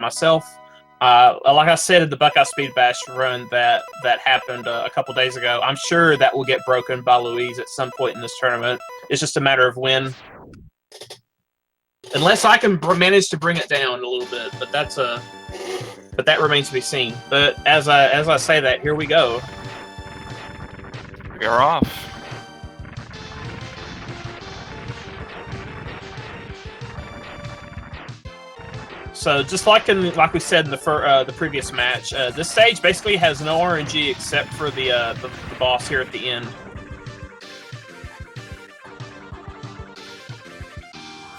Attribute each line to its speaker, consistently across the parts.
Speaker 1: myself. Like I said in the Buckeye Speed Bash run that happened a couple days ago, I'm sure that will get broken by Luis at some point in this tournament. It's just a matter of when. Unless I can manage to bring it down a little bit, but that remains to be seen. But as I say that, here we go.
Speaker 2: We are off.
Speaker 1: So just like we said in the previous match, this stage basically has no RNG except for the boss here at the end.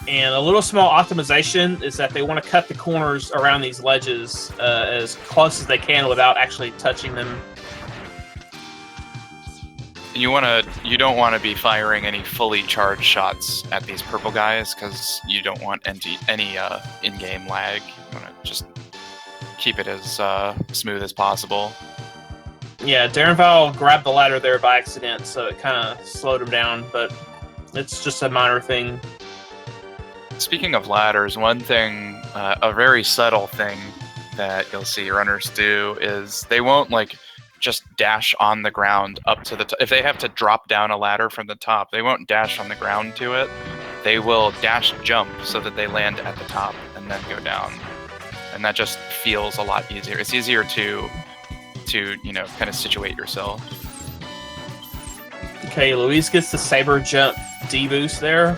Speaker 1: And a little small optimization is that they want to cut the corners around these ledges as close as they can without actually touching them.
Speaker 2: You don't want to be firing any fully charged shots at these purple guys because you don't want any in-game lag. You want to just keep it as smooth as possible.
Speaker 1: Yeah, darrenville grabbed the ladder there by accident, so it kind of slowed him down, but it's just a minor thing.
Speaker 2: Speaking of ladders, one thing, a very subtle thing that you'll see runners do is they won't just dash on the ground up to the top. If they have to drop down a ladder from the top, they won't dash on the ground to it. They will dash jump so that they land at the top and then go down. And that just feels a lot easier. It's easier to kind of situate yourself.
Speaker 1: Okay, Luis gets the saber jump D boost there.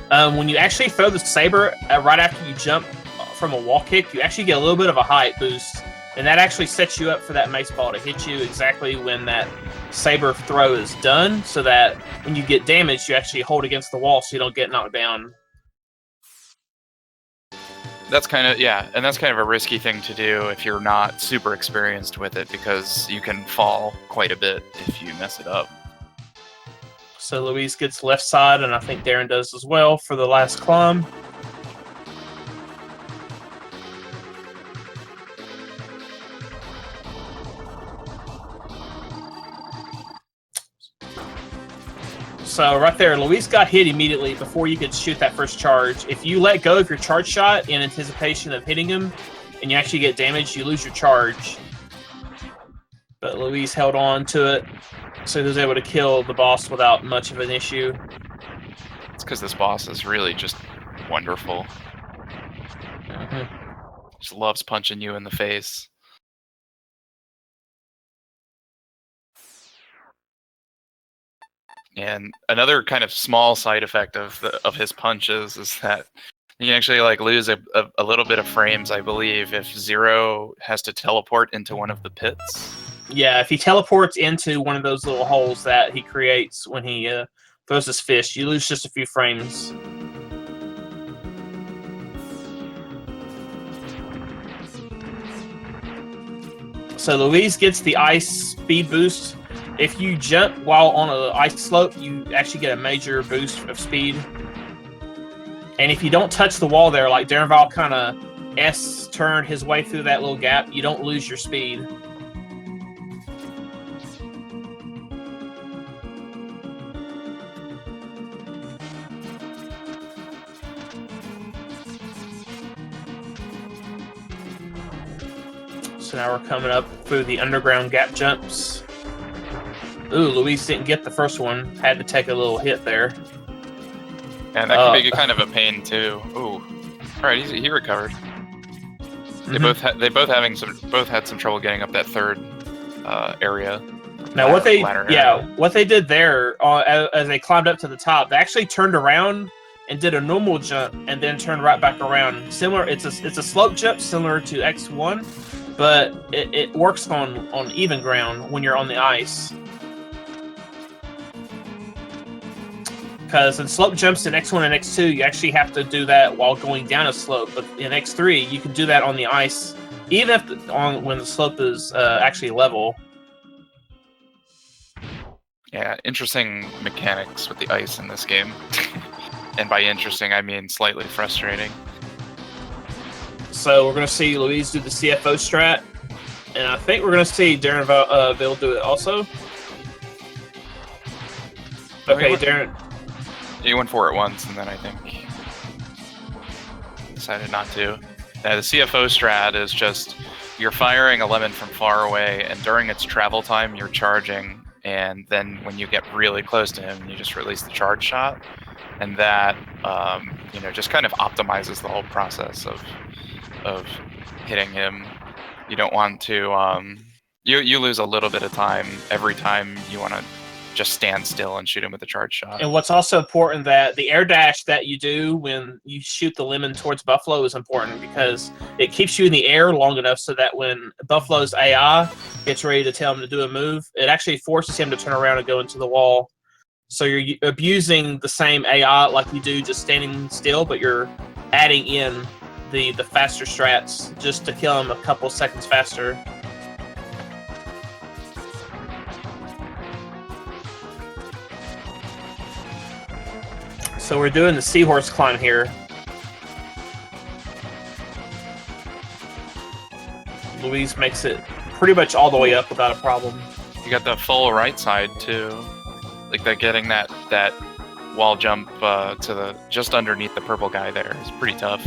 Speaker 1: When you actually throw the saber right after you jump from a wall kick, you actually get a little bit of a height boost, and that actually sets you up for that mace ball to hit you exactly when that saber throw is done, so that when you get damaged, you actually hold against the wall so you don't get knocked down.
Speaker 2: That's kind of a risky thing to do if you're not super experienced with it, because you can fall quite a bit if you mess it up.
Speaker 1: So Luis gets left side, and I think Darren does as well for the last climb. So right there, Luis got hit immediately before you could shoot that first charge. If you let go of your charge shot in anticipation of hitting him, and you actually get damaged, you lose your charge. But Luis held on to it, so he was able to kill the boss without much of an issue.
Speaker 2: It's because this boss is really just wonderful.
Speaker 1: Mm-hmm.
Speaker 2: Just loves punching you in the face. And another kind of small side effect of his punches is that you can actually lose a little bit of frames, I believe, if Zero has to teleport into one of the pits.
Speaker 1: Yeah, if he teleports into one of those little holes that he creates when he throws his fist, you lose just a few frames. So Luis gets the ice speed boost. If you jump while on an ice slope, you actually get a major boost of speed. And if you don't touch the wall there, like darrenville kind of S-turned his way through that little gap, you don't lose your speed. So now we're coming up through the underground gap jumps. Ooh, Luis didn't get the first one. Had to take a little hit there.
Speaker 2: And that can be kind of a pain too. Ooh, all right, he recovered. Mm-hmm. They both had some trouble getting up that third area.
Speaker 1: Now what they did there as they climbed up to the top, they actually turned around and did a normal jump and then turned right back around. Similar, it's a slope jump similar to X1, but it works on even ground when you're on the ice. Because in slope jumps in X1 and X2, you actually have to do that while going down a slope. But in X3, you can do that on the ice, even if when the slope is actually level.
Speaker 2: Yeah, interesting mechanics with the ice in this game. And by interesting, I mean slightly frustrating.
Speaker 1: So we're going to see Luis do the CFO strat. And I think we're going to see darrenville do it also. Okay, Darren...
Speaker 2: He went for it once, and then I think decided not to. The CFO strat is just you're firing a lemon from far away, and during its travel time, you're charging, and then when you get really close to him, you just release the charge shot, and that just kind of optimizes the whole process of hitting him. You don't want to you lose a little bit of time every time you want to just stand still and shoot him with a charge shot.
Speaker 1: And what's also important, that the air dash that you do when you shoot the lemon towards Buffalo is important, because it keeps you in the air long enough so that when Buffalo's AI gets ready to tell him to do a move, it actually forces him to turn around and go into the wall. So you're abusing the same AI like you do just standing still, but you're adding in the faster strats just to kill him a couple seconds faster. So we're doing the seahorse climb here. Luis makes it pretty much all the way up without a problem.
Speaker 2: You got the full right side too, like that. Getting that wall jump to the just underneath the purple guy there is pretty tough.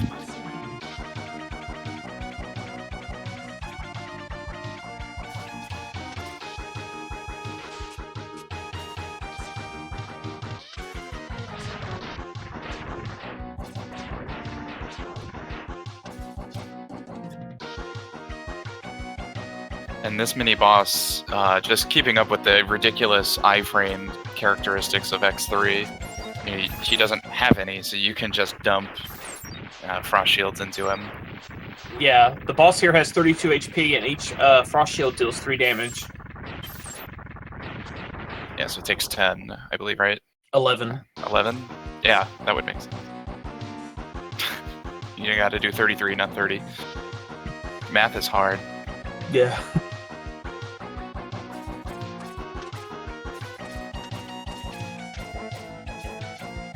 Speaker 2: And this mini boss, just keeping up with the ridiculous iframe characteristics of X3, he doesn't have any, so you can just dump frost shields into him.
Speaker 1: Yeah, the boss here has 32 HP, and each frost shield deals 3 damage.
Speaker 2: Yeah, so it takes 10, I believe, right?
Speaker 1: 11.
Speaker 2: 11? Yeah, that would make sense. You got to do 33, not 30. Math is hard.
Speaker 1: Yeah.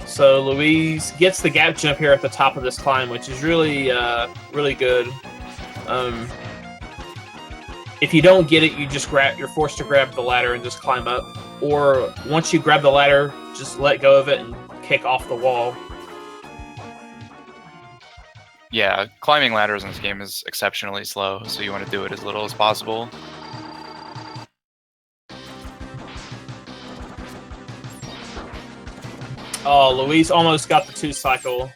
Speaker 1: So Luis gets the gap jump here at the top of this climb, which is really, really good. If you don't get it, you're forced to grab the ladder and just climb up. Or once you grab the ladder, just let go of it and kick off the wall.
Speaker 2: Yeah, climbing ladders in this game is exceptionally slow, so you want to do it as little as possible.
Speaker 1: Oh, Luis almost got the 2 cycle,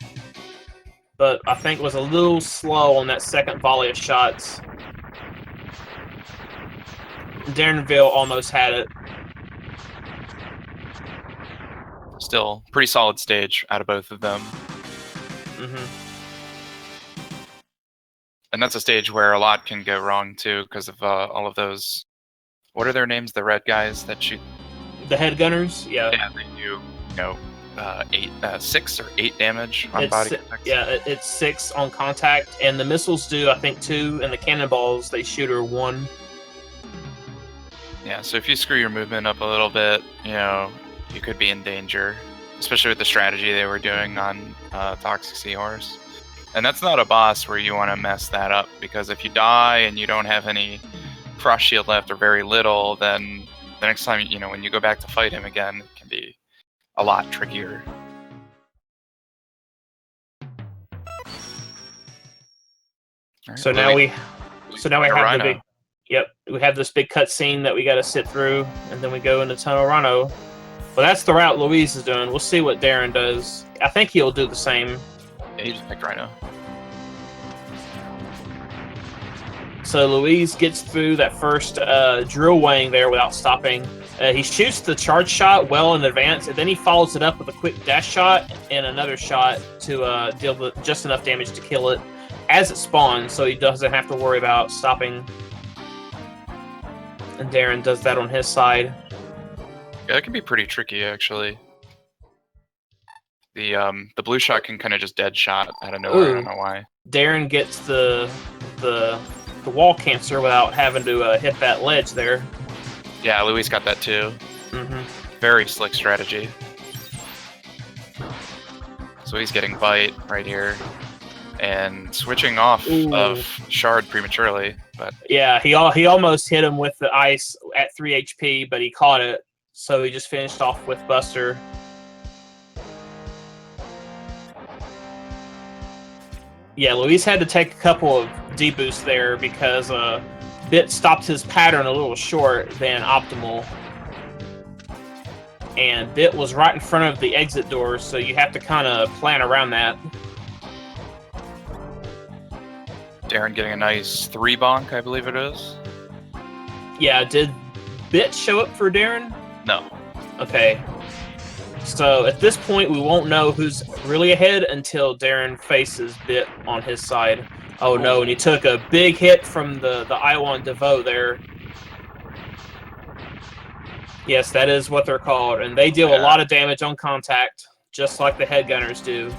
Speaker 1: but I think was a little slow on that second volley of shots. Darrenville almost had it.
Speaker 2: Still, pretty solid stage out of both of them. And that's a stage where a lot can go wrong too, because of all of those. What are their names? The red guys that shoot.
Speaker 1: The head gunners, yeah.
Speaker 2: Yeah, they do. 6 or 8 damage on body contact.
Speaker 1: Yeah, it's 6 on contact, and the missiles do, I think, 2, and the cannonballs they shoot are 1.
Speaker 2: Yeah, so if you screw your movement up a little bit, you could be in danger, especially with the strategy they were doing on Toxic Seahorse. And that's not a boss where you want to mess that up, because if you die and you don't have any frost shield left or very little, then the next time, when you go back to fight him again, it can be a lot trickier. Right,
Speaker 1: so now we have the big. Yep, we have this big cutscene that we got to sit through, and then we go into Tunnel Rhino. Well, that's the route Luis is doing. We'll see what Darren does. I think he'll do the same.
Speaker 2: Yeah, he just picked Rhino.
Speaker 1: So Luis gets through that first drill weighing there without stopping. He shoots the charge shot well in advance, and then he follows it up with a quick dash shot and another shot to deal just enough damage to kill it as it spawns, so he doesn't have to worry about stopping. And Darren does that on his side.
Speaker 2: Yeah, that can be pretty tricky, actually. The blue shot can kind of just dead shot out of nowhere. I don't know why.
Speaker 1: Darren gets the wall cancer without having to hit that ledge there.
Speaker 2: Yeah, Luis got that too. Very slick strategy. So he's getting bite right here and switching off of Shard prematurely. But
Speaker 1: yeah, he almost hit him with the ice at 3 HP, but he caught it. So he just finished off with Buster. Yeah, Luis had to take a couple of deboosts there because Bit stopped his pattern a little short than optimal. And Bit was right in front of the exit door, so you have to kind of plan around that.
Speaker 2: Darren getting a nice 3 bonk, I believe it is.
Speaker 1: Yeah, did Bit show up for Darren?
Speaker 2: No.
Speaker 1: Okay. So at this point, we won't know who's really ahead until Darren faces Bit on his side. Oh no, and he took a big hit from the Iwan DeVoe there. Yes, that is what they're called, and they deal a lot of damage on contact, just like the head gunners do.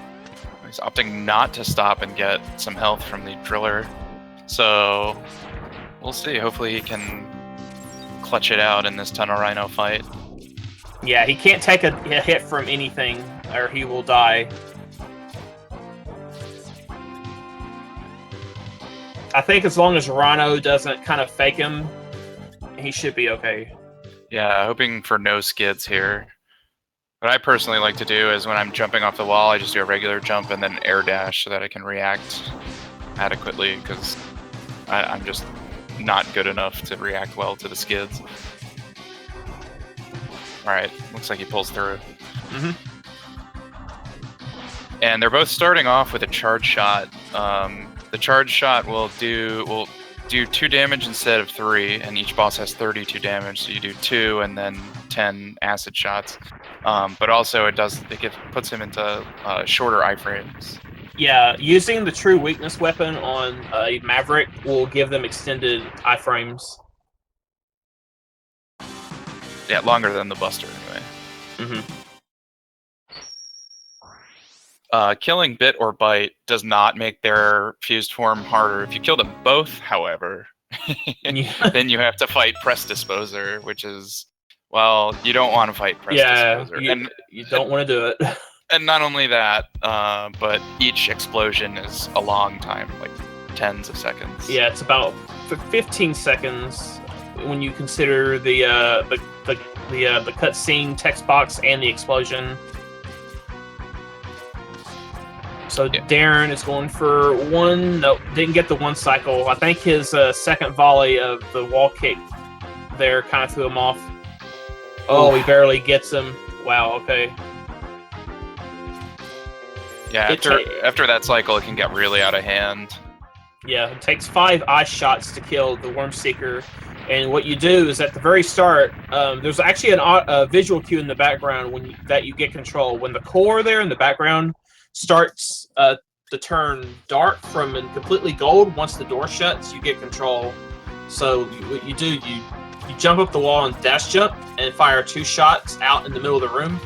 Speaker 2: He's opting not to stop and get some health from the driller. So we'll see. Hopefully he can clutch it out in this Tunnel Rhino fight.
Speaker 1: Yeah, he can't take a hit from anything, or he will die. I think as long as Rhino doesn't kind of fake him, he should be okay.
Speaker 2: Yeah, hoping for no skids here. What I personally like to do is when I'm jumping off the wall, I just do a regular jump and then air dash so that I can react adequately, because I'm just not good enough to react well to the skids. Alright, looks like he pulls through.
Speaker 1: Mm-hmm.
Speaker 2: And they're both starting off with a charge shot. The charge shot will do 2 damage instead of 3, and each boss has 32 damage, so you do 2 and then 10 acid shots. But also it puts him into shorter iframes.
Speaker 1: Yeah, using the true weakness weapon on a Maverick will give them extended iframes.
Speaker 2: Yeah, longer than the Buster anyway.
Speaker 1: Mm-hmm.
Speaker 2: Killing Bit or Bite does not make their fused form harder. If you kill them both, however, then you have to fight Press Disposer, which is, well, you don't want to fight Press Disposer.
Speaker 1: You don't want to do it.
Speaker 2: And not only that, but each explosion is a long time, like tens of seconds.
Speaker 1: Yeah, it's about 15 seconds when you consider the cutscene text box and the explosion. So yeah. Darren is going for 1. Nope, didn't get the 1 cycle. I think his second volley of the wall kick there kind of threw him off. Oh, he barely gets him. Wow, okay.
Speaker 2: Yeah, after that cycle, it can get really out of hand.
Speaker 1: Yeah, it takes 5 ice shots to kill the Worm Seeker. And what you do is at the very start, there's actually a visual cue in the background that you get control. When the core there in the background starts to turn dark from completely gold, once the door shuts, you get control. So what you do, you jump up the wall and dash jump and fire 2 shots out in the middle of the room.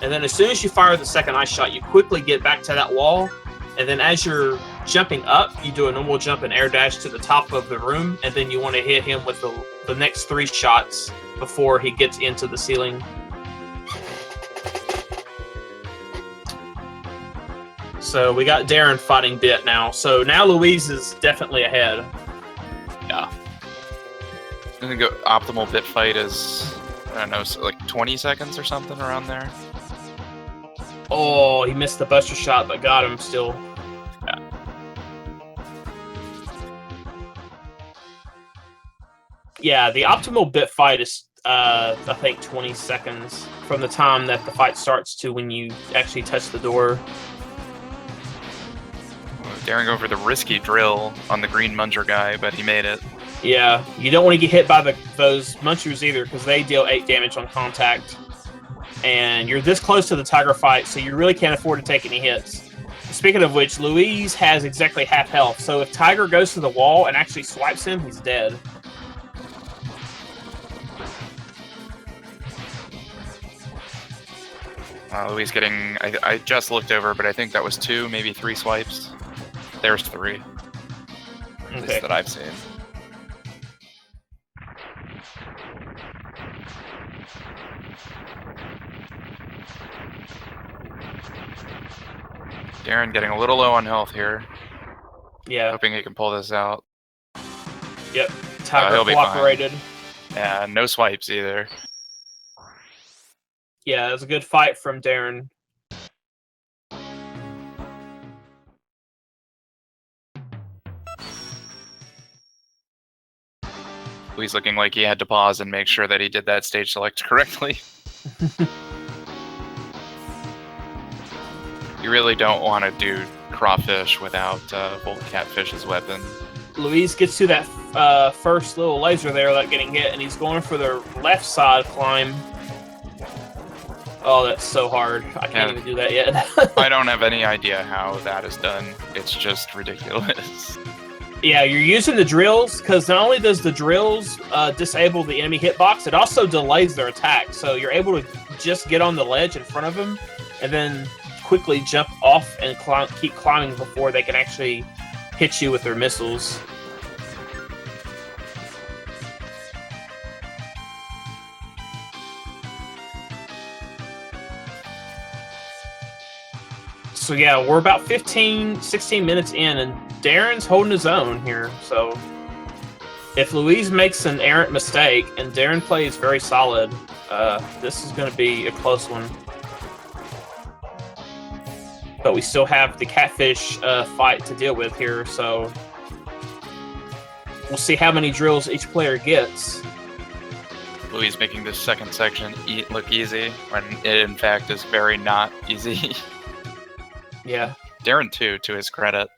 Speaker 1: And then as soon as you fire the second ice shot, you quickly get back to that wall. And then as you're jumping up, you do a normal jump and air dash to the top of the room. And then you want to hit him with the next 3 shots before he gets into the ceiling. So we got Darren fighting Bit now. So now Louise is definitely ahead.
Speaker 2: Yeah. I think optimal Bit fight is, I don't know, so like 20 seconds or something around there.
Speaker 1: Oh, he missed the Buster shot, but got him still.
Speaker 2: Yeah.
Speaker 1: Yeah, the optimal Bit fight is, I think, 20 seconds from the time that the fight starts to when you actually touch the door.
Speaker 2: Darren going for the risky drill on the green Munger guy, but he made it.
Speaker 1: Yeah, you don't want to get hit by those Munchers either, because they deal 8 damage on contact. And you're this close to the Tiger fight, so you really can't afford to take any hits. Speaking of which, Louise has exactly half health, so if Tiger goes to the wall and actually swipes him, he's dead.
Speaker 2: Louise getting, I just looked over, but I think that was 2, maybe 3 swipes. There's 3. At least that I've seen. Darren getting a little low on health here.
Speaker 1: Yeah.
Speaker 2: Hoping he can pull this out.
Speaker 1: Yep. Tiger cooperated.
Speaker 2: Yeah, no swipes either.
Speaker 1: Yeah, it was a good fight from Darren.
Speaker 2: Louis looking like he had to pause and make sure that he did that stage select correctly. You really don't want to do crawfish without Volt Catfish as weapon.
Speaker 1: Louis gets to that first little laser there without getting hit, and he's going for the left side climb. Oh, that's so hard. I can't even do that yet.
Speaker 2: I don't have any idea how that is done. It's just ridiculous.
Speaker 1: Yeah, you're using the drills, because not only does the drills disable the enemy hitbox, it also delays their attack. So you're able to just get on the ledge in front of them, and then quickly jump off and keep climbing before they can actually hit you with their missiles. So yeah, we're about 16 minutes in, and Darren's holding his own here. So if Louise makes an errant mistake and Darren plays very solid, this is going to be a close one. But we still have the catfish fight to deal with here, so we'll see how many drills each player gets.
Speaker 2: Louis making this second section look easy, when it in fact is very not easy.
Speaker 1: Yeah.
Speaker 2: Darren too, to his credit.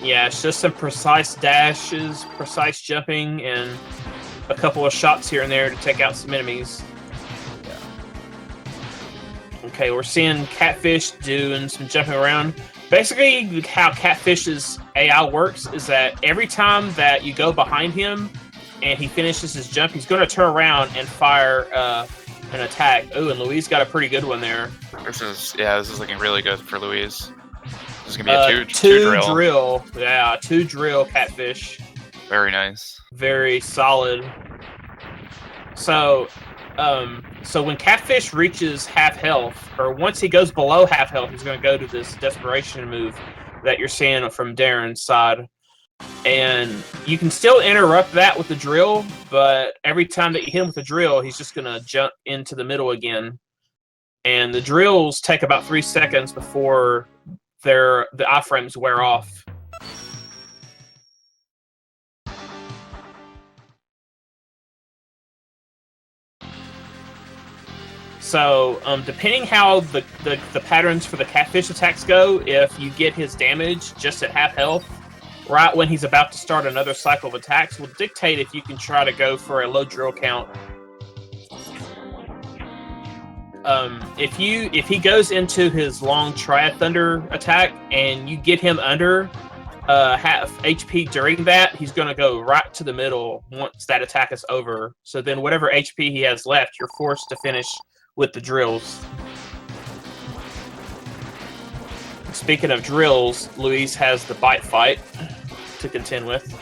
Speaker 1: Yeah, it's just some precise dashes, precise jumping, and a couple of shots here and there to take out some enemies.
Speaker 2: Yeah.
Speaker 1: Okay, we're seeing Catfish doing some jumping around. Basically, how Catfish's AI works is that every time that you go behind him and he finishes his jump, he's going to turn around and fire an attack. Ooh, and Louise got a pretty good one there.
Speaker 2: This is looking really good for Louise. This is gonna be a two drill.
Speaker 1: Yeah, two drill Catfish.
Speaker 2: Very nice.
Speaker 1: Very solid. So when Catfish reaches half health, or once he goes below half health, he's going to go to this desperation move that you're seeing from Darren's side. And you can still interrupt that with the drill, but every time that you hit him with the drill, he's just going to jump into the middle again. And the drills take about 3 seconds before the iframes wear off. So, depending how the patterns for the Catfish attacks go, if you get his damage just at half health, right when he's about to start another cycle of attacks, will dictate if you can try to go for a low drill count. If he goes into his long Triad Thunder attack and you get him under half HP during that, he's going to go right to the middle once that attack is over. So then whatever HP he has left, you're forced to finish with the drills. Speaking of drills, Louise has the bite fight to contend with.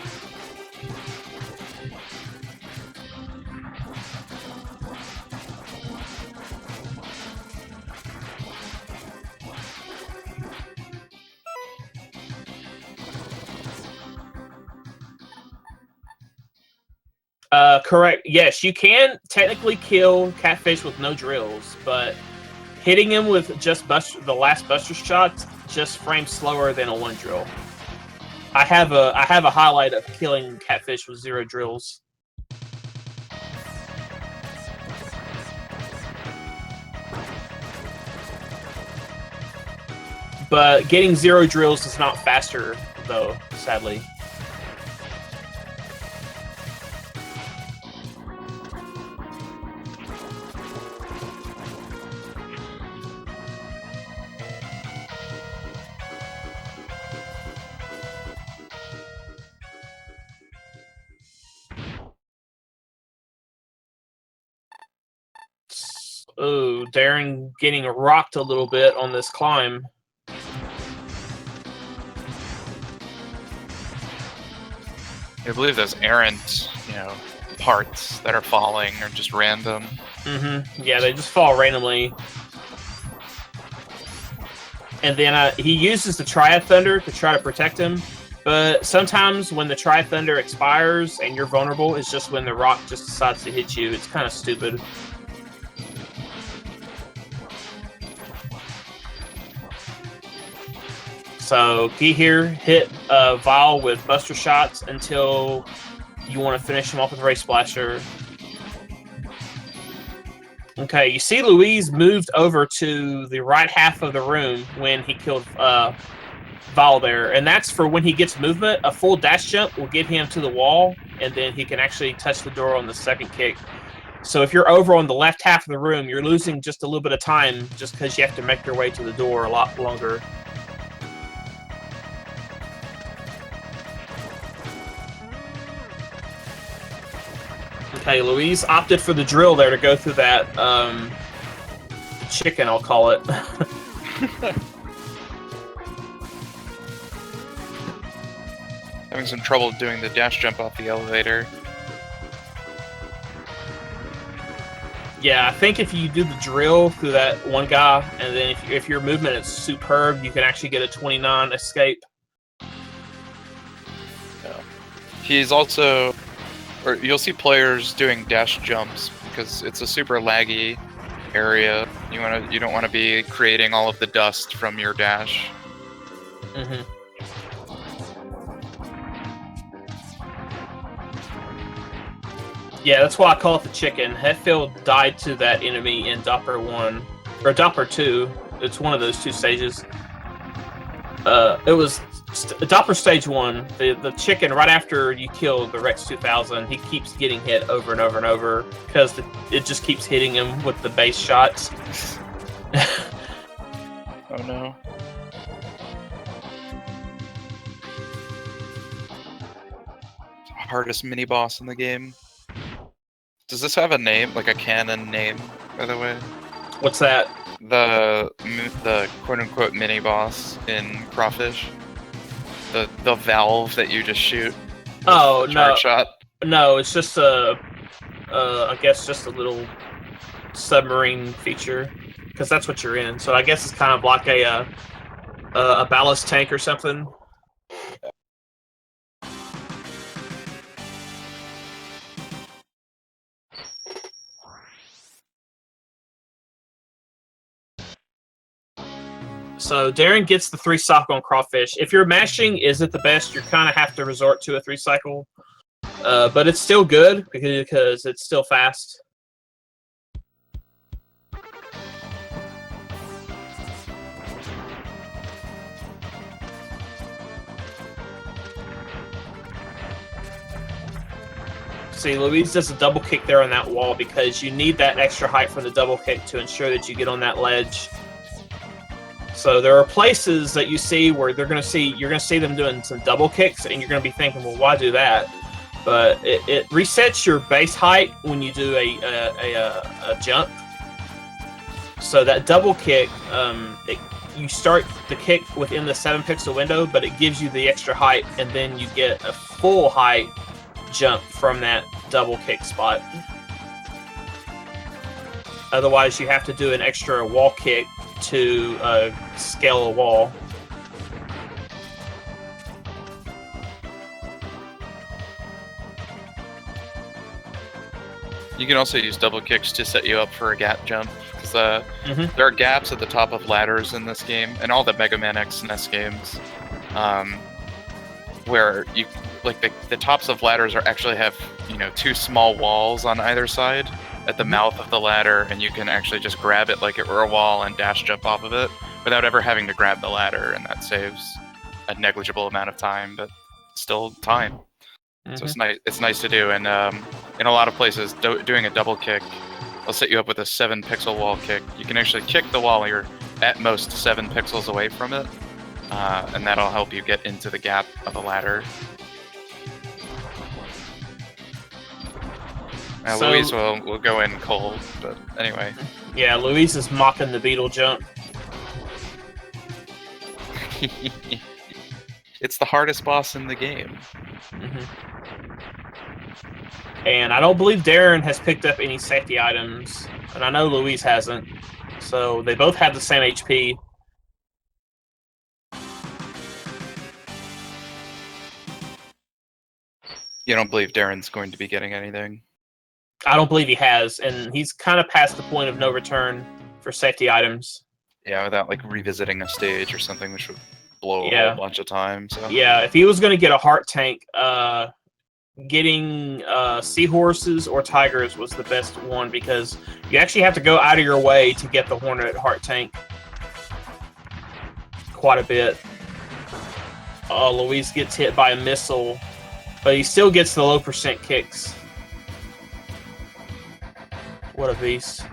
Speaker 1: Correct. Yes, you can technically kill Catfish with no drills, but hitting him with just the last Buster shots just frames slower than a one drill. I have a highlight of killing Catfish with 0 drills. But getting 0 drills is not faster, though, sadly. Oh, Darren getting rocked a little bit on this climb.
Speaker 2: I believe those errant, parts that are falling are just random.
Speaker 1: Mm-hmm. Yeah, they just fall randomly. And then he uses the Triad Thunder to try to protect him. But sometimes when the Triad Thunder expires and you're vulnerable, it's just when the rock just decides to hit you. It's kind of stupid. So get here, hit Vile with Buster Shots until you want to finish him off with Ray Splasher. Okay, you see Luis moved over to the right half of the room when he killed Vile there, and that's for when he gets movement. A full dash jump will get him to the wall, and then he can actually touch the door on the second kick. So if you're over on the left half of the room, you're losing just a little bit of time just because you have to make your way to the door a lot longer. Okay, Luis opted for the drill there to go through that chicken, I'll call it.
Speaker 2: Having some trouble doing the dash jump off the elevator.
Speaker 1: Yeah, I think if you do the drill through that one guy, and then if your movement is superb, you can actually get a 29 escape.
Speaker 2: Yeah. He's also, or you'll see players doing dash jumps because it's a super laggy area. You don't want to be creating all of the dust from your dash.
Speaker 1: Mm-hmm. Yeah, that's why I call it the chicken. Hetfield died to that enemy in Doppler 1, or Doppler 2. It's one of those two stages. It was Doppler stage 1. The chicken, right after you kill the Rex 2000, he keeps getting hit over and over and over because it just keeps hitting him with the base shots.
Speaker 2: Oh no. Hardest mini boss in the game. Does this have a name, like a canon name, by the way?
Speaker 1: What's that?
Speaker 2: The quote-unquote mini-boss in Crawfish? The valve that you just shoot?
Speaker 1: Oh, no.
Speaker 2: Shot?
Speaker 1: No, it's just I guess just a little submarine feature, because that's what you're in. So I guess it's kind of like a ballast tank or something. So Darren gets the 3-cycle on Crawfish. If your mashing isn't the best, you kind of have to resort to a 3-cycle. But it's still good because it's still fast. See, Luis does a double kick there on that wall because you need that extra height from the double kick to ensure that you get on that ledge. So there are places that you see where you're going to see them doing some double kicks, and you're going to be thinking, well, why do that? But it resets your base height when you do a jump. So that double kick, you start the kick within the 7-pixel window, but it gives you the extra height, and then you get a full height jump from that double kick spot. Otherwise, you have to do an extra wall kick to scale a wall.
Speaker 2: You can also use double kicks to set you up for a gap jump, because there are gaps at the top of ladders in this game, and all the Mega Man X NES games, where you the tops of ladders actually have 2 small walls on either side at the mouth of the ladder, and you can actually just grab it like it were a wall and dash jump off of it without ever having to grab the ladder, and that saves a negligible amount of time, but still time. So it's nice to do, and in a lot of places, doing a double kick will set you up with a 7-pixel wall kick. You can actually kick the wall you're at most 7 pixels away from it, and that'll help you get into the gap of the ladder.
Speaker 1: So,
Speaker 2: Luis will go in cold, but anyway.
Speaker 1: Yeah, Luis is mocking the beetle jump.
Speaker 2: It's the hardest boss in the game.
Speaker 1: And I don't believe Darren has picked up any safety items, and I know Luis hasn't. So they both have the same HP.
Speaker 2: You don't believe Darren's going to be getting anything?
Speaker 1: I don't believe he has, and he's kind of past the point of no return for safety items.
Speaker 2: Yeah, without revisiting a stage or something, which would blow a whole bunch of time. So.
Speaker 1: Yeah, if he was going to get a heart tank, getting seahorses or tigers was the best one because you actually have to go out of your way to get the Hornet heart tank quite a bit. Luis gets hit by a missile, but he still gets the low percent kicks. What a beast.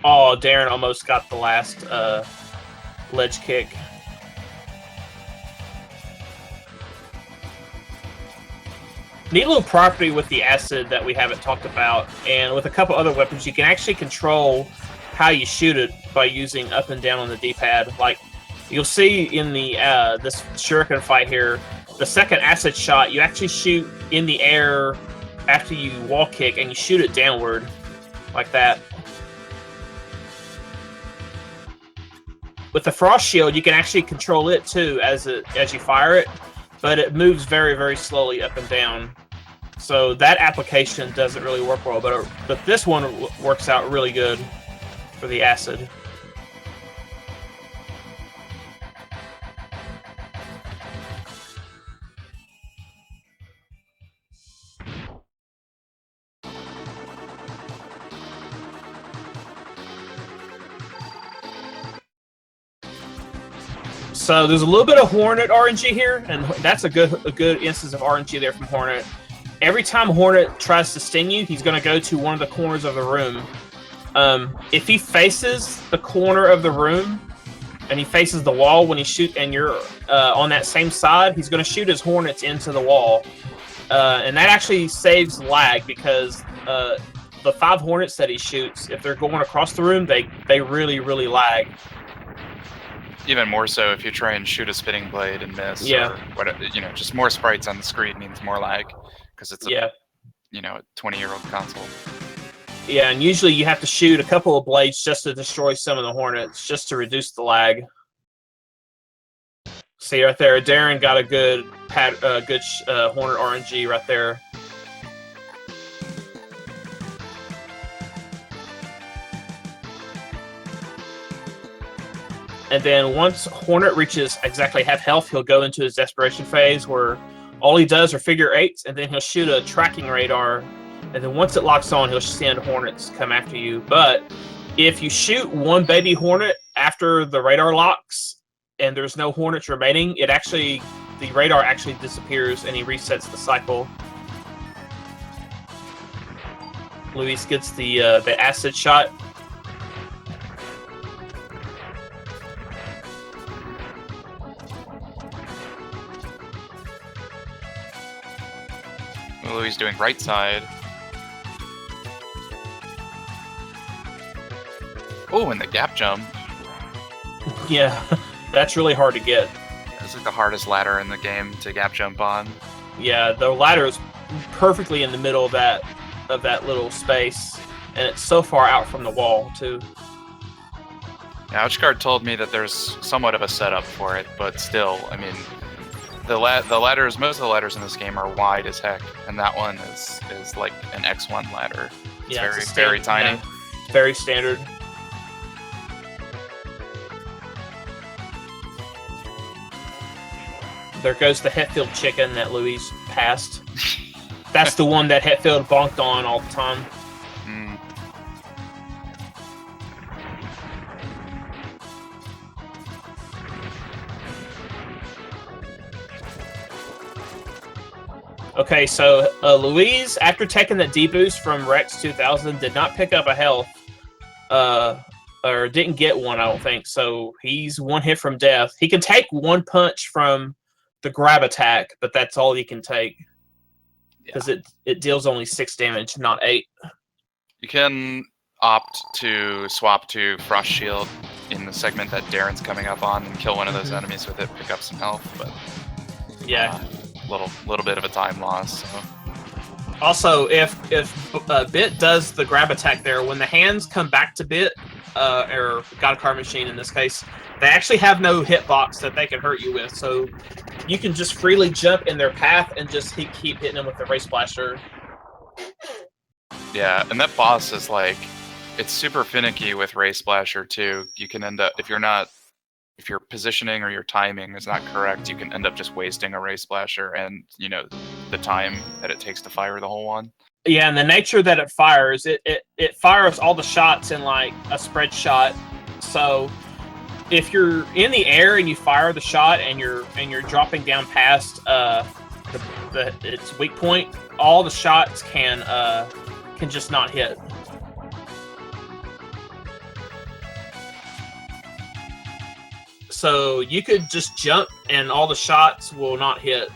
Speaker 1: Oh, Darren almost got the last ledge kick. Neat little property with the acid that we haven't talked about, and with a couple other weapons, you can actually control how you shoot it by using up and down on the D-pad. Like you'll see in the this shuriken fight here, the second acid shot, you actually shoot in the air after you wall kick, and you shoot it downward like that. With the frost shield, you can actually control it too as you fire it, but it moves very, very slowly up and down. So that application doesn't really work well, but this one works out really good for the acid. So there's a little bit of Hornet RNG here, and that's a good instance of RNG there from Hornet. Every time Hornet tries to sting you, he's going to go to one of the corners of the room. If he faces the corner of the room and he faces the wall when he shoots, and you're on that same side, he's going to shoot his Hornets into the wall. And that actually saves lag because the 5 Hornets that he shoots, if they're going across the room, they really, really lag.
Speaker 2: Even more so if you try and shoot a spitting blade and miss.
Speaker 1: Yeah.
Speaker 2: Or whatever, just more sprites on the screen means more lag because it's a 20-year-old console.
Speaker 1: Yeah, and usually you have to shoot a couple of blades just to destroy some of the Hornets, just to reduce the lag. See right there, Darren got a good Hornet RNG right there. And then once Hornet reaches exactly half health, he'll go into his desperation phase where all he does are figure eights, and then he'll shoot a tracking radar. And then once it locks on, he'll send Hornets to come after you. But if you shoot one baby Hornet after the radar locks and there's no Hornets remaining, the radar actually disappears and he resets the cycle. Luis gets the acid shot.
Speaker 2: Louis doing right side. Oh, and the gap jump.
Speaker 1: Yeah, that's really hard to get.
Speaker 2: It's like the hardest ladder in the game to gap jump on.
Speaker 1: Yeah, the ladder is perfectly in the middle of that little space, and it's so far out from the wall too.
Speaker 2: Yeah, Ouchguard told me that there's somewhat of a setup for it, but still, I mean, the ladders, most of the ladders in this game are wide as heck, and that one is like an X1 ladder. It's very tiny.
Speaker 1: Yeah, very standard. There goes the Hetfield chicken that Luis passed. That's the one that Hetfield bonked on all the time.
Speaker 2: Mm.
Speaker 1: Okay, so Luis, after taking the deboost from Rex 2000, did not pick up a health, or didn't get one, I don't think. So he's one hit from death. He can take one punch from the grab attack, but that's all he can take because it deals only 6 damage, not 8.
Speaker 2: You can opt to swap to Frost Shield in the segment that Darren's coming up on and kill one of those enemies with it, pick up some health, but
Speaker 1: yeah.
Speaker 2: little bit of a time loss. So.
Speaker 1: Also, if Bit does the grab attack there, when the hands come back to Bit, or God Car Machine in this case, they actually have no hitbox that they can hurt you with. So you can just freely jump in their path and just keep hitting them with the Race Blaster.
Speaker 2: Yeah, and that boss is like, it's super finicky with Race Splasher too. You can end up, if your positioning or your timing is not correct, you can end up just wasting a Race Splasher and, you know, the time that it takes to fire the whole one.
Speaker 1: Yeah, and the nature that it fires, it fires all the shots in like a spread shot. So if you're in the air and you fire the shot and you're dropping down past its weak point, all the shots can just not hit. So you could just jump and all the shots will not hit.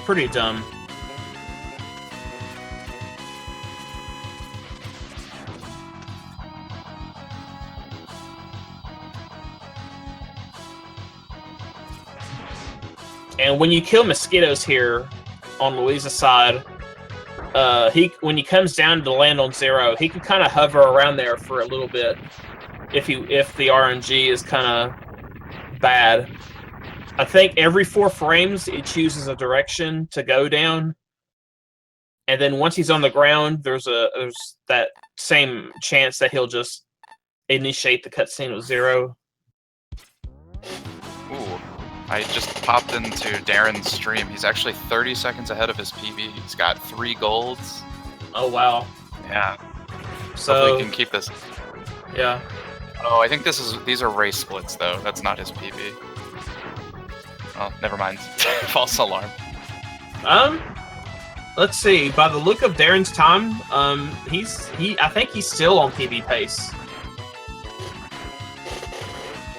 Speaker 1: Pretty dumb. And when you kill mosquitoes here on Luiz's side, when he comes down to land on 0, he can kind of hover around there for a little bit if the RNG is kind of bad. I think every 4 frames it chooses a direction to go down, and then once he's on the ground, there's that same chance that he'll just initiate the cutscene with 0.
Speaker 2: Ooh. I just popped into Darren's stream. He's actually 30 seconds ahead of his PB. He's got 3 golds.
Speaker 1: Oh, wow.
Speaker 2: Yeah.
Speaker 1: So
Speaker 2: hopefully he can keep this.
Speaker 1: Yeah.
Speaker 2: Oh, I think these are race splits, though. That's not his PB. Oh, never mind. False alarm.
Speaker 1: Let's see. By the look of Darren's time, I think he's still on PB pace.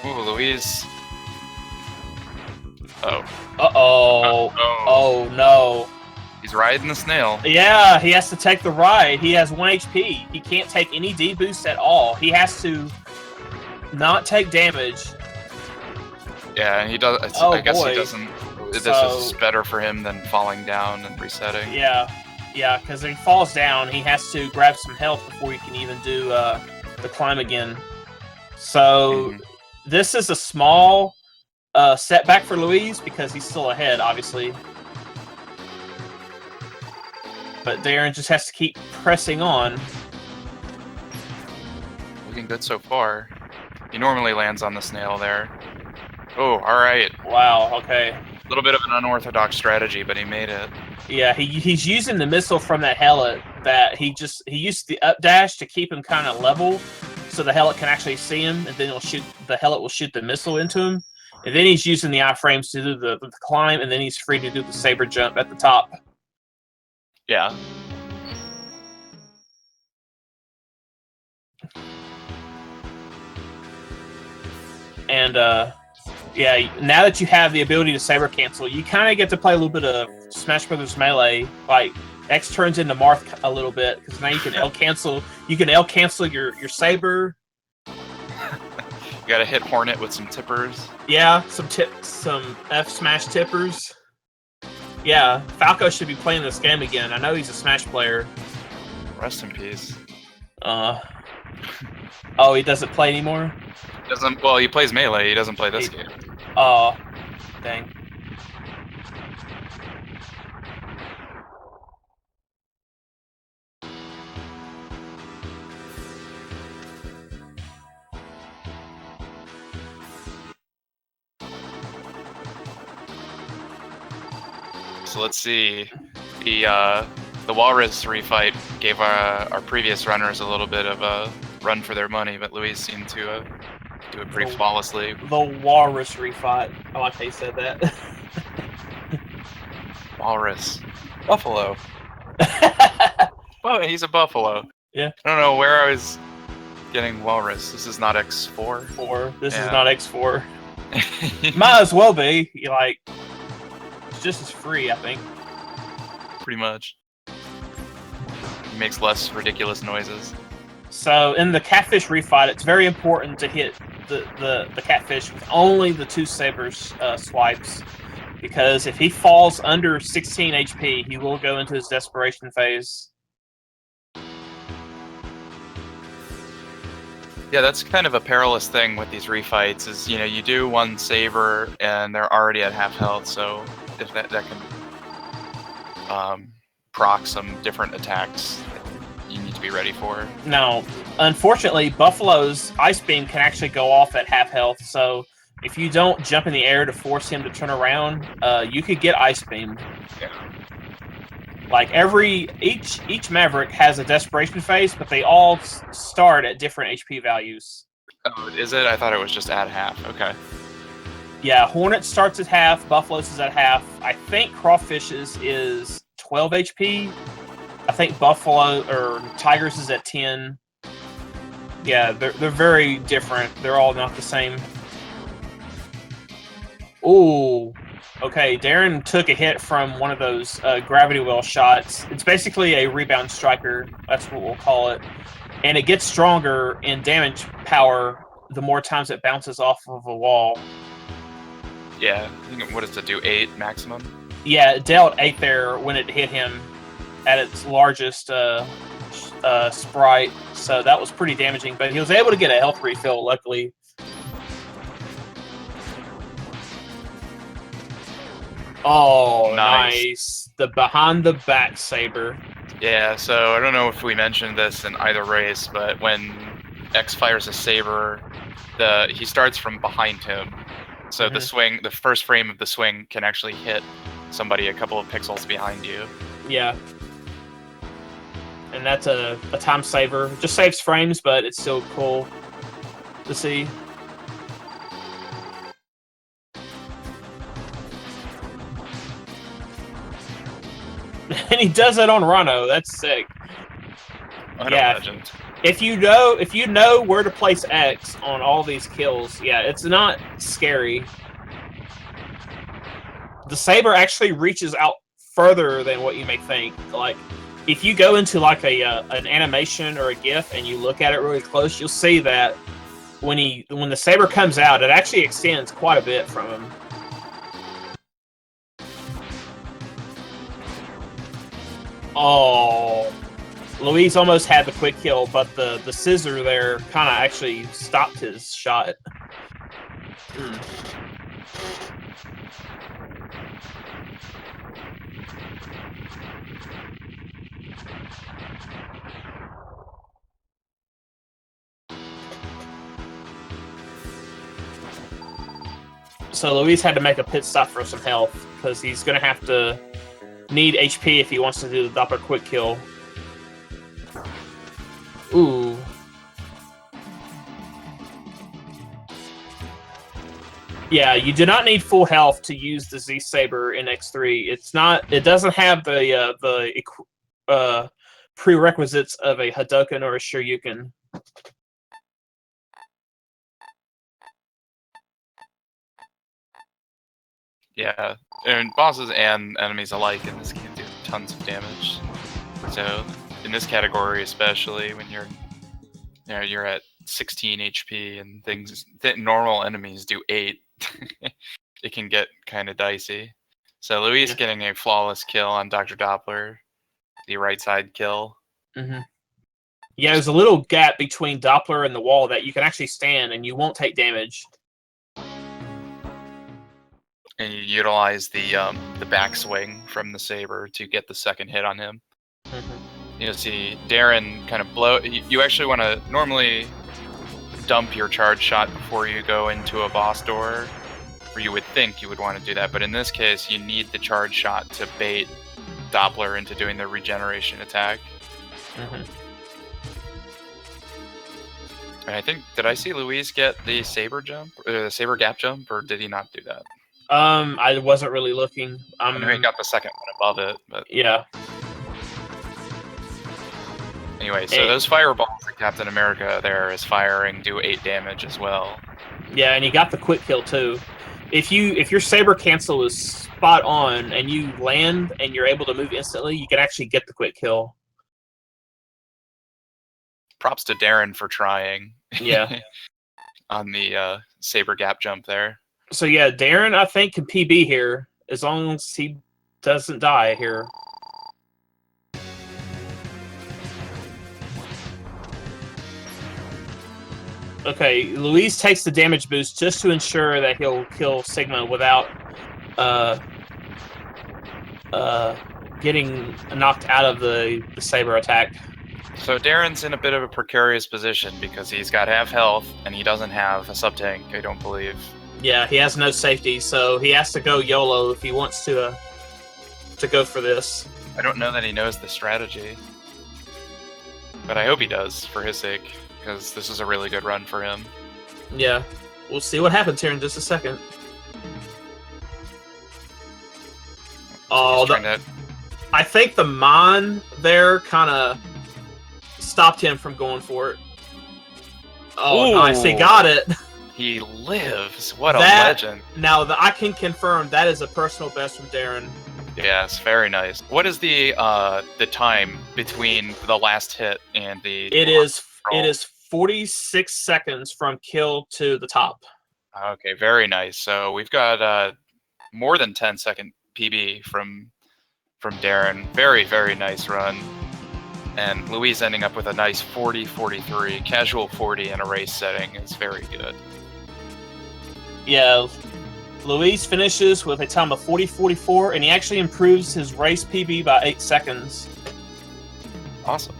Speaker 2: Ooh, Luis. Oh.
Speaker 1: Uh-oh. Oh, no.
Speaker 2: He's riding the snail.
Speaker 1: Yeah, he has to take the ride. He has 1 HP. He can't take any D boost at all. He has to not take damage.
Speaker 2: Yeah, and he does. I guess he doesn't. This is better for him than falling down and resetting.
Speaker 1: Yeah, because if he falls down, he has to grab some health before he can even do the climb again. So this is a small setback for Luis because he's still ahead, obviously. But Darren just has to keep pressing on.
Speaker 2: Looking good so far. He normally lands on the snail there. Oh, all right.
Speaker 1: Wow, okay.
Speaker 2: A little bit of an unorthodox strategy, but he made it.
Speaker 1: Yeah, he's using the missile from that helmet that he used the up dash to keep him kind of level so the helmet can actually see him, and then the helmet will shoot the missile into him. And then he's using the iframes to do the climb, and then he's free to do the saber jump at the top.
Speaker 2: Yeah.
Speaker 1: And yeah, now that you have the ability to saber cancel, you kind of get to play a little bit of Smash Brothers Melee. Like X turns into Marth a little bit because now you can L cancel. You can L cancel your saber.
Speaker 2: You gotta hit Hornet with some tippers.
Speaker 1: Yeah, some F Smash tippers. Yeah, Falco should be playing this game again. I know he's a Smash player.
Speaker 2: Rest in peace.
Speaker 1: Oh, he doesn't play anymore?
Speaker 2: Well, he plays Melee, he doesn't play this game.
Speaker 1: Oh, dang.
Speaker 2: So let's see. The Walrus refight gave our previous runners a little bit of a run for their money, but Luis seemed to do it pretty flawlessly.
Speaker 1: The Walrus refight. I like how you said that.
Speaker 2: Walrus. Buffalo. Well, he's a buffalo.
Speaker 1: Yeah.
Speaker 2: I don't know where I was getting Walrus. This is not X4.
Speaker 1: This is not X4. Might as well be. Like, it's just as free, I think.
Speaker 2: Pretty much. He makes less ridiculous noises.
Speaker 1: So in the catfish refight, it's very important to hit the catfish with only the 2 sabers swipes, because if he falls under 16 HP, he will go into his desperation phase.
Speaker 2: Yeah, that's kind of a perilous thing with these refights. Is you do one saber and they're already at half health, so if that can proc some different attacks you need to be ready for.
Speaker 1: Now, unfortunately, Buffalo's Ice Beam can actually go off at half health, so if you don't jump in the air to force him to turn around, you could get Ice Beamed.
Speaker 2: Yeah.
Speaker 1: Like each Maverick has a desperation phase, but they all start at different HP values.
Speaker 2: Oh, is it? I thought it was just at half. Okay.
Speaker 1: Yeah, Hornet starts at half, Buffalo's is at half. I think Crawfish's is 12 HP. I think Buffalo or Tigers is at 10. Yeah, they're very different. They're all not the same. Ooh. Okay, Darren took a hit from one of those gravity well shots. It's basically a rebound striker. That's what we'll call it. And it gets stronger in damage power the more times it bounces off of a wall.
Speaker 2: Yeah. What does it do? 8 maximum?
Speaker 1: Yeah, it dealt 8 there when it hit him at its largest sprite. So that was pretty damaging. But he was able to get a health refill, luckily. Oh, nice. The behind the back saber.
Speaker 2: Yeah, so I don't know if we mentioned this in either race, but when X fires a saber, he starts from behind him. So the first frame of the swing can actually hit somebody a couple of pixels behind you.
Speaker 1: Yeah. And that's a time saver. It just saves frames, but it's still cool to see. And he does it on Rhino. That's sick.
Speaker 2: Legend.
Speaker 1: If you know where to place X on all these kills, yeah, it's not scary. The saber actually reaches out further than what you may think. Like, if you go into like an animation or a GIF and you look at it really close, you'll see that when the saber comes out, it actually extends quite a bit from him. Oh, Luis almost had the quick kill, but the scissor there kind of actually stopped his shot. So Luis had to make a pit stop for some health, because he's going to have to need HP if he wants to do the Doppler quick kill. Ooh. Yeah, you do not need full health to use the Z Saber in X3. It doesn't have the prerequisites of a Hadouken or a Shoryuken.
Speaker 2: Yeah, and bosses and enemies alike in this game do tons of damage. So in this category, especially when you're at 16 HP and things that normal enemies do 8, it can get kind of dicey. So Luis getting a flawless kill on Dr. Doppler, the right side kill.
Speaker 1: Mm-hmm. Yeah, there's a little gap between Doppler and the wall that you can actually stand and you won't take damage.
Speaker 2: And you utilize the backswing from the saber to get the second hit on him. Mm-hmm. You'll see Darren kind of blow. You actually want to normally dump your charge shot before you go into a boss door, or you would think you would want to do that. But in this case, you need the charge shot to bait Doppler into doing the regeneration attack. Mm-hmm. And I think, did I see Luis get the saber jump, or the saber gap jump, or did he not do that?
Speaker 1: I wasn't really looking.
Speaker 2: I know he got the second one above it, but
Speaker 1: yeah.
Speaker 2: Anyway, so those fireballs that Captain America there is firing do 8 damage as well.
Speaker 1: Yeah, and you got the quick kill too. If your saber cancel is spot on and you land and you're able to move instantly, you can actually get the quick kill.
Speaker 2: props to Darren for trying.
Speaker 1: Yeah.
Speaker 2: On the saber gap jump there.
Speaker 1: So yeah, Darren, I think, can PB here as long as he doesn't die here. Okay, Luis takes the damage boost just to ensure that he'll kill Sigma without getting knocked out of the saber attack.
Speaker 2: So Darren's in a bit of a precarious position because he's got half health and he doesn't have a sub-tank, I don't believe.
Speaker 1: Yeah, he has no safety, so he has to go YOLO if he wants to go for this.
Speaker 2: I don't know that he knows the strategy. But I hope he does, for his sake, because this is a really good run for him.
Speaker 1: Yeah, we'll see what happens here in just a second. Oh, I think the Mon there kind of stopped him from going for it. Oh,
Speaker 2: ooh,
Speaker 1: nice. He got it.
Speaker 2: He lives. What a legend.
Speaker 1: Now, I can confirm that is a personal best from Darren.
Speaker 2: Yes, very nice. What is the time between the last hit and the...
Speaker 1: It is 46 seconds from kill to the top.
Speaker 2: Okay, very nice. So we've got more than 10-second PB from Darren. Very, very nice run. And Luis ending up with a nice 40-43. Casual 40 in a race setting is very good.
Speaker 1: Yeah, Luis finishes with a time of 40-44, and he actually improves his race PB by 8 seconds.
Speaker 2: Awesome.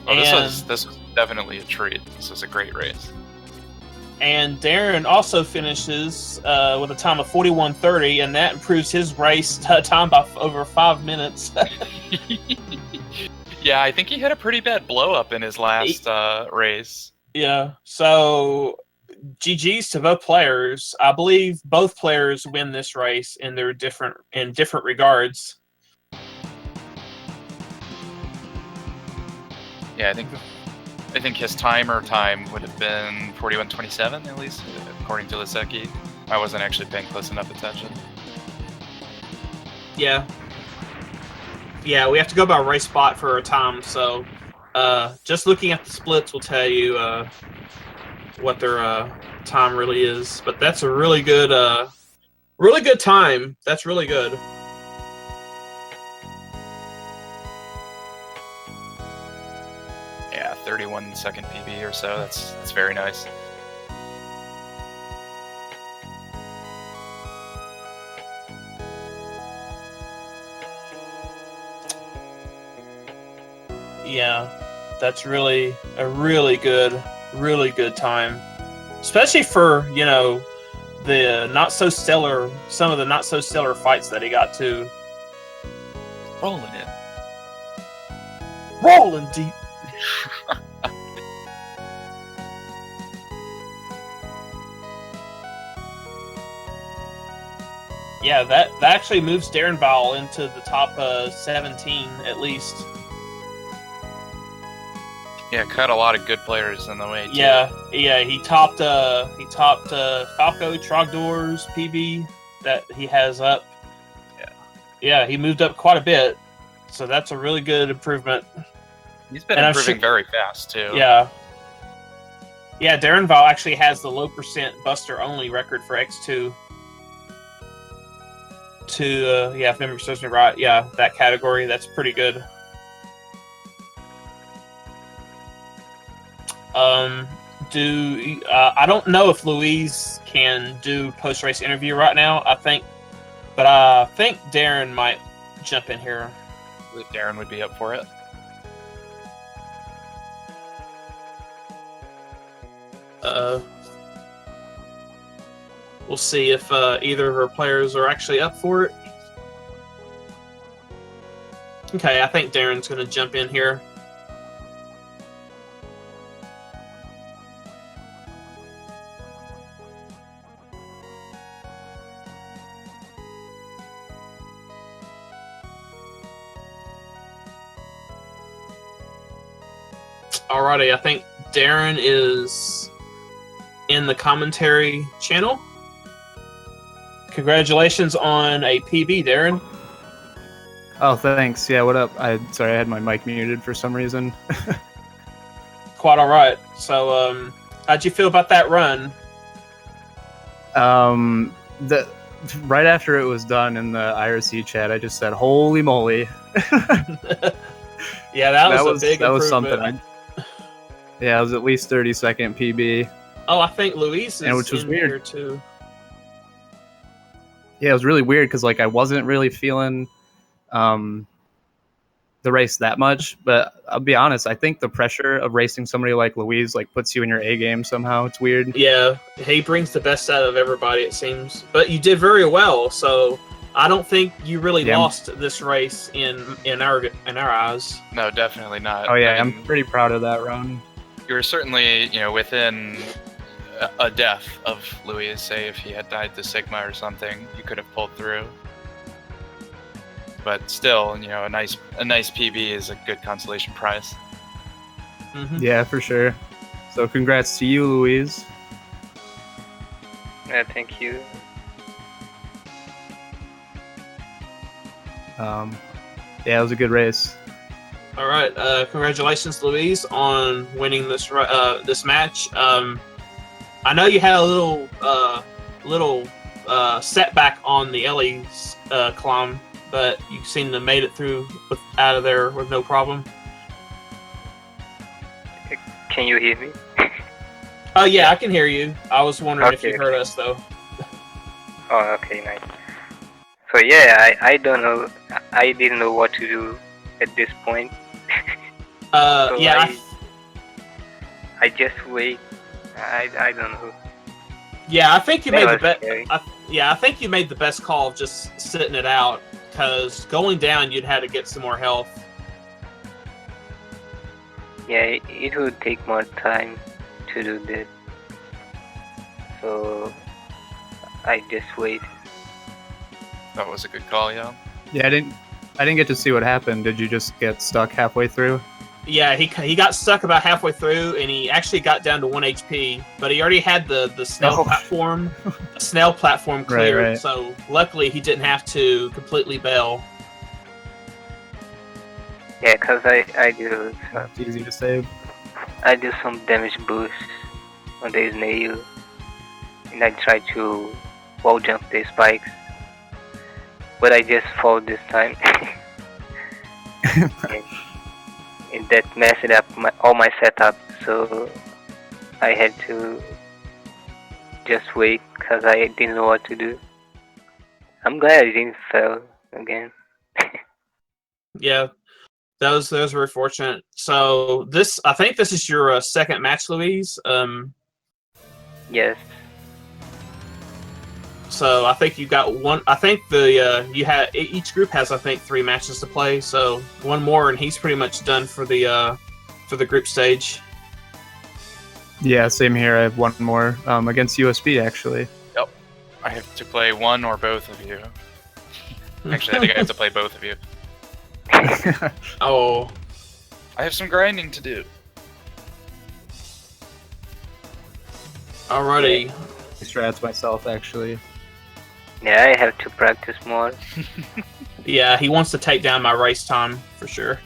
Speaker 2: Oh, this was definitely a treat. This was a great race.
Speaker 1: And Darren also finishes with a time of 41-30, and that improves his race time by over 5 minutes.
Speaker 2: Yeah, I think he had a pretty bad blow-up in his last race.
Speaker 1: Yeah, so GG's to both players. I believe both players win this race in different regards.
Speaker 2: Yeah, I think his time would have been 41:27 at least, according to Lisecki. I wasn't actually paying close enough attention.
Speaker 1: Yeah. Yeah, we have to go by race spot for our time, so just looking at the splits will tell you what their time really is. But that's a really good time. That's really good.
Speaker 2: Yeah, 31-second PB or so. That's very nice.
Speaker 1: Yeah, that's really a really good time, especially for the some of the not so stellar fights that he got to. Rolling deep. Yeah, that actually moves darrenville into the top 17 at least.
Speaker 2: Yeah, cut a lot of good players in the way too.
Speaker 1: Yeah, he topped Falco Trogdor's PB that he has up. Yeah, he moved up quite a bit, so that's a really good improvement.
Speaker 2: He's been improving very fast too.
Speaker 1: Yeah, darrenville actually has the low percent Buster only record for X2. If memory serves me right, that category, that's pretty good. I don't know if Luis can do post-race interview right now. I think Darren might jump in here.
Speaker 2: I believe Darren would be up for it.
Speaker 1: We'll see if either of our players are actually up for it. Okay, I think Darren's going to jump in here. Alrighty, I think Darren is in the commentary channel. Congratulations on a PB, Darren.
Speaker 3: Oh, thanks. Yeah, what up? Sorry, I had my mic muted for some reason.
Speaker 1: quite all right. So, how'd you feel about that run?
Speaker 3: The right after it was done in the IRC chat, I just said, "Holy moly!"
Speaker 1: Yeah, that was a big
Speaker 3: that was
Speaker 1: improvement.
Speaker 3: something. Yeah, it was at least 30-second PB.
Speaker 1: Oh, I think Luis is
Speaker 3: which was
Speaker 1: in
Speaker 3: weird.
Speaker 1: here too.
Speaker 3: Yeah, it was really weird because like I wasn't really feeling the race that much, but I'll be honest, I think the pressure of racing somebody like Luis like puts you in your A game somehow. It's weird.
Speaker 1: Yeah, he brings the best out of everybody, it seems. But you did very well, so I don't think you really lost this race in our eyes.
Speaker 2: No, definitely not.
Speaker 3: Oh yeah,
Speaker 2: I mean,
Speaker 3: I'm pretty proud of that run.
Speaker 2: You were certainly, within a death of Louis. Say if he had died to Sigma or something, you could have pulled through. But still, a nice PB is a good consolation prize.
Speaker 1: Mm-hmm.
Speaker 3: Yeah, for sure. So congrats to you, Louise.
Speaker 4: Yeah, thank you.
Speaker 3: Yeah, it was a good race.
Speaker 1: All right, congratulations, Louise, on winning this this match. I know you had a little setback on the Ellie's climb, but you seem to have made it through out of there with no problem.
Speaker 4: Can you hear me?
Speaker 1: Oh yeah, I can hear you. I was wondering if you heard us though.
Speaker 4: Oh, okay, nice. So yeah, I don't know. I didn't know what to do at this point. So
Speaker 1: yeah.
Speaker 4: I just wait. I don't know.
Speaker 1: Yeah, I think you made the best.
Speaker 4: Scary.
Speaker 1: I think you made the best call of just sitting it out, because going down you'd have to get some more health.
Speaker 4: Yeah, it would take more time to do that. So I just wait.
Speaker 2: That was a good call, yeah.
Speaker 3: Yeah, I didn't get to see what happened. Did you just get stuck halfway through?
Speaker 1: Yeah, he got stuck about halfway through, and he actually got down to 1 HP. But he already had the snail platform cleared,
Speaker 3: Right.
Speaker 1: So luckily he didn't have to completely bail.
Speaker 4: Yeah, cause I do
Speaker 3: It's easy to save.
Speaker 4: I do some damage boost on the snail, and I try to wall jump the spikes, but I just fall this time. and that messed up all my setup, so I had to just wait because I didn't know what to do. I'm glad I didn't fail again.
Speaker 1: Yeah, that was very fortunate. So I think this is your second match, Louise.
Speaker 4: Yes.
Speaker 1: So I think you got one. I think each group has, I think, 3 matches to play. So one more, and he's pretty much done for the group stage.
Speaker 3: Yeah, same here. I have one more against USB actually.
Speaker 2: Yep. I have to play one or both of you. Actually, I think I have to play both of you.
Speaker 1: Oh.
Speaker 2: I have some grinding to do.
Speaker 1: Alrighty.
Speaker 3: Strats myself actually.
Speaker 4: Yeah, I have to practice more.
Speaker 1: Yeah, he wants to take down my race time for sure.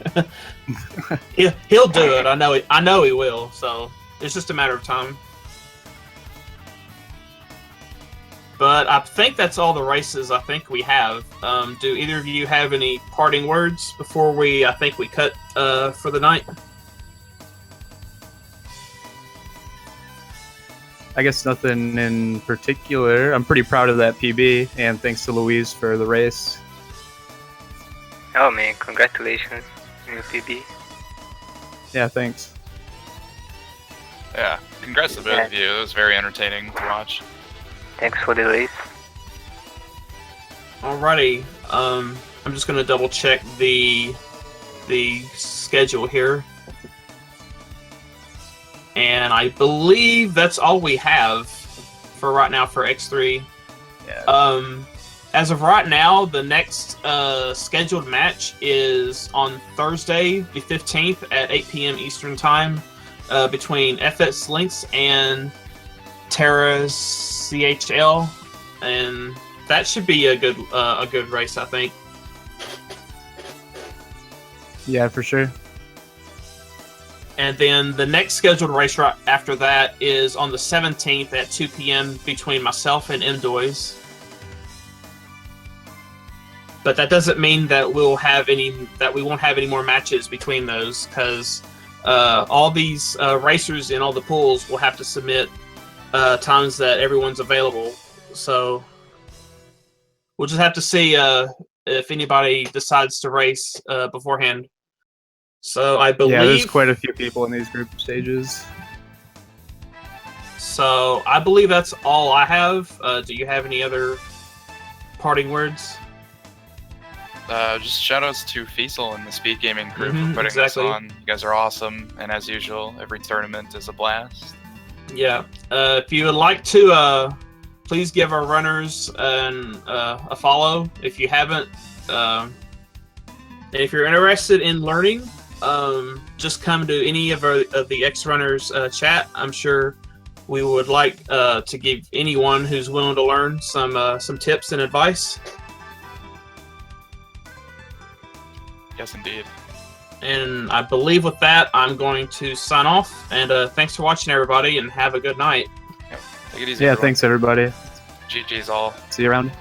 Speaker 1: He'll do it. I know he will. So it's just a matter of time. But I think that's all the races I think we have. Do either of you have any parting words before we cut for the night?
Speaker 3: I guess nothing in particular. I'm pretty proud of that PB, and thanks to Louise for the race.
Speaker 4: Oh man, congratulations on your PB.
Speaker 3: Yeah, thanks.
Speaker 2: Yeah, congrats to both of you. It was very entertaining to watch.
Speaker 4: Thanks for the race.
Speaker 1: Alrighty. I'm just gonna double check the schedule here. And I believe that's all we have for right now for X3.
Speaker 3: Yeah.
Speaker 1: As of right now, the next scheduled match is on Thursday, the 15th at 8 p.m. Eastern Time, between FS Lynx and Terra's CHL, and that should be a good race, I think.
Speaker 3: Yeah, for sure.
Speaker 1: And then the next scheduled race right after that is on the 17th at 2 p.m. between myself and M-Doys. But that doesn't mean that we won't have any more matches between those, because all these racers in all the pools will have to submit times that everyone's available. So we'll just have to see if anybody decides to race beforehand. So I believe...
Speaker 3: Yeah, there's quite a few people in these group stages.
Speaker 1: So I believe that's all I have. Do you have any other parting words?
Speaker 2: Just shoutouts to Fiesel and the Speed Gaming crew for putting this on. You guys are awesome, and as usual, every tournament is a blast.
Speaker 1: Yeah. If you would like to, please give our runners a follow if you haven't. And if you're interested in learning, just come to any of the X Runners chat. I'm sure we would like to give anyone who's willing to learn some tips and advice.
Speaker 2: Yes, indeed.
Speaker 1: And I believe with that, I'm going to sign off. And thanks for watching, everybody, and have a good night.
Speaker 2: Yep. Take it easy.
Speaker 3: Yeah,
Speaker 2: everyone.
Speaker 3: thanks everybody.
Speaker 2: GG's all.
Speaker 3: See you around.